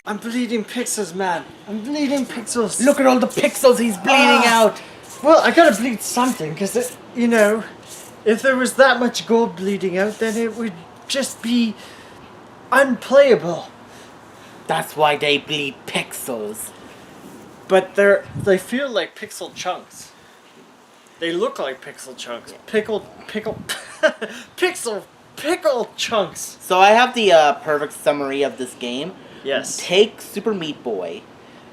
I'm bleeding pixels, man. I'm bleeding pixels. Look at all the pixels he's bleeding out. Well, I gotta bleed something, because, if there was that much gold bleeding out, then it would just be unplayable. That's why they bleed pixels. But they feel like pixel chunks. They look like pixel chunks. Pickle pickle chunks. So I have the perfect summary of this game. Yes. Take Super Meat Boy,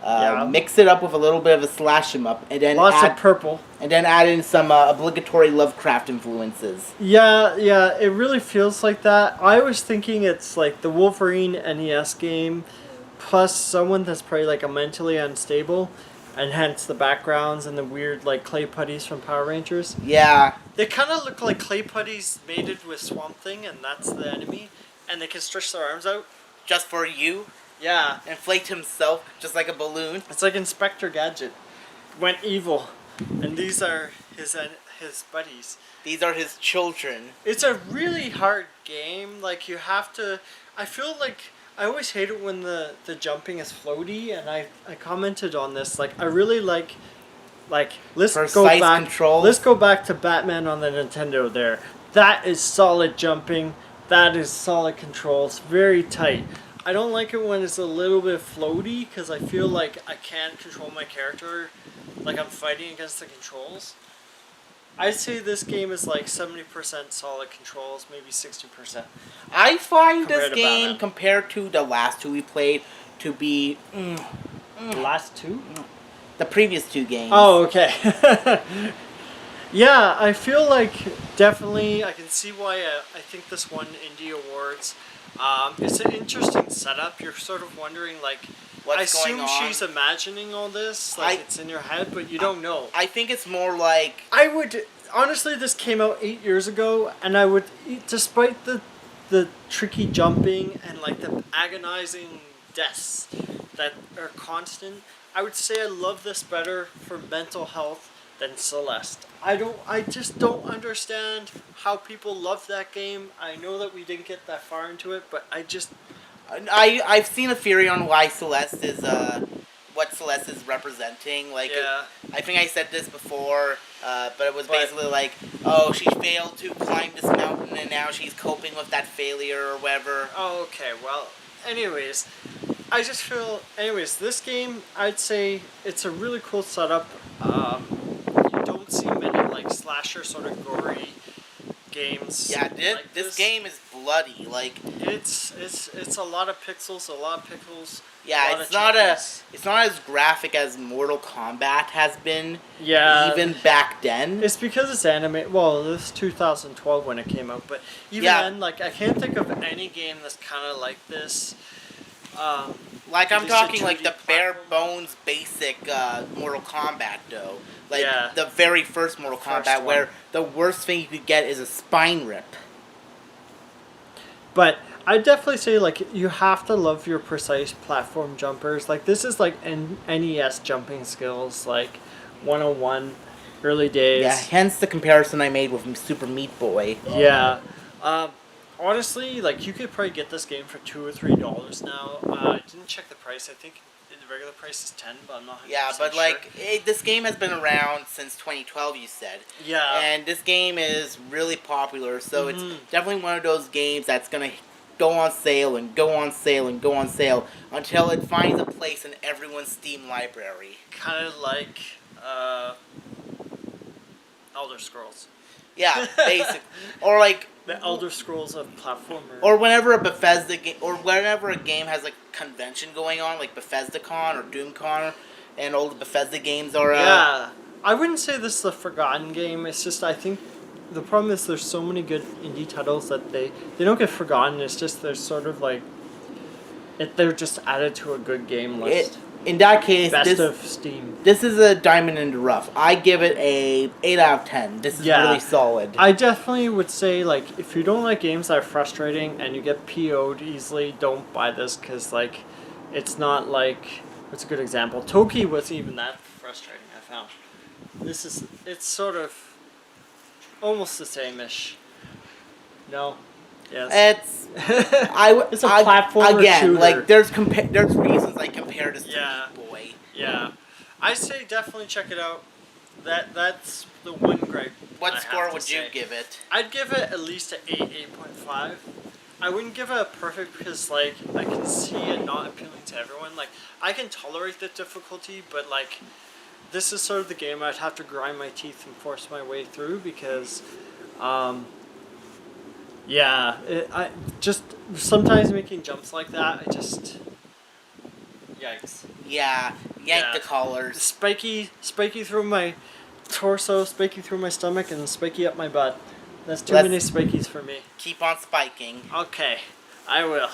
Yeah. mix it up with a little bit of a slash 'em up, and then Lots of purple. and then add in some obligatory Lovecraft influences. Yeah, it really feels like that. I was thinking it's like the Wolverine NES game, plus someone that's probably like a mentally unstable, and hence the backgrounds and the weird like clay putties from Power Rangers. Yeah. They kind of look like clay putties mated with Swamp Thing, and that's the enemy, and they can stretch their arms out. Just for you. Yeah. Inflate himself just like a balloon. It's like Inspector Gadget went evil, and these are his buddies. These are his children. It's a really hard game. Like you have to. I feel like I always hate it when the jumping is floaty, and I commented on this. Like I really like let's Precise go back. control. Let's go back to Batman on the Nintendo. There, that is solid jumping. That is solid controls. Very tight. I don't like it when it's a little bit floaty because I feel like I can't control my character, like I'm fighting against the controls. I'd say this game is like 70% solid controls, maybe 60%. I find Compared this to game, Batman. compared to the last two we played, to be The last two? the previous two games. Oh, okay. Yeah, I feel like definitely I can see why I think this won Indie Awards. It's an interesting setup. You're sort of wondering, like, What's I assume going on? she's imagining all this, like it's in your head, but you don't know. I think it's more like I would honestly. This came out 8 years ago, and I would, despite the tricky jumping and like the agonizing deaths that are constant, I would say I love this better for mental health than Celeste. I just don't understand how people love that game. I know that we didn't get that far into it, but I've seen a theory on why Celeste is what Celeste is representing. Like Yeah. I think I said this before, but it was basically like, oh, she failed to climb this mountain and now she's coping with that failure or whatever. Oh, okay. Well, anyways, I just feel. Anyways, this game, I'd say it's a really cool setup. You don't see many like slasher sort of gory games. Yeah, like this game is bloody. Like It's a lot of pixels, a lot of pixels. yeah, lot it's of not chunks. it's not as graphic as Mortal Kombat has been. Yeah. Even back then. It's because it's anime. Well, this is 2012 when it came out, but even Yeah. then, like I can't think of any game that's kind of like this. Like I'm Just a talking like 2D the bare platform. bones basic Mortal Kombat though. Like Yeah. the very first Mortal First Kombat one. where the worst thing you could get is a spine rip. But I definitely say like you have to love your precise platform jumpers. Like this is like NES jumping skills, like 101, early days. Yeah, hence the comparison I made with Super Meat Boy. Yeah. Honestly, like you could probably get this game for $2 or $3 now. I didn't check the price. I think the regular price is 10, but I'm not. 100% Yeah, but sure. like this game has been around since 2012, you said. Yeah. And this game is really popular, so Mhm. it's definitely one of those games that's gonna go on sale and go on sale and go on sale until it finds a place in everyone's Steam library. Kind of like Elder Scrolls. Yeah, basically. Or like The Elder Scrolls of platformer. or whenever a Bethesda game, or whenever a game has like convention going on, like BethesdaCon or DoomCon, and all the Bethesda games are. Yeah, I wouldn't say this is a forgotten game. It's just I think the problem is there's so many good indie titles that they don't get forgotten. It's just they're sort of like they're just added to a good game list. In that case, Best this of Steam. this is a diamond in the rough. I give it a 8 out of 10. This is Yeah. really solid. I definitely would say like if you don't like games that are frustrating and you get PO'd easily, don't buy this because like it's not like what's a good example? Toki wasn't even that frustrating. I found it's sort of almost the same-ish. No. Yes. It's a I platformer again, shooter. like there's reasons I compare this to Meat Boy. Yeah. I say definitely check it out. That's the one gripe. What I score have to would you say. give it? I'd give it at least an 8.5. I wouldn't give it a perfect because like I can see it not appealing to everyone. Like I can tolerate the difficulty, but like this is sort of the game I'd have to grind my teeth and force my way through because I just sometimes making jumps like that, I just yikes. Yeah, yank the collars. Spiky through my torso, spiky through my stomach, and spiky up my butt. That's too Let's many spikies for me. keep on spiking. Okay, I will.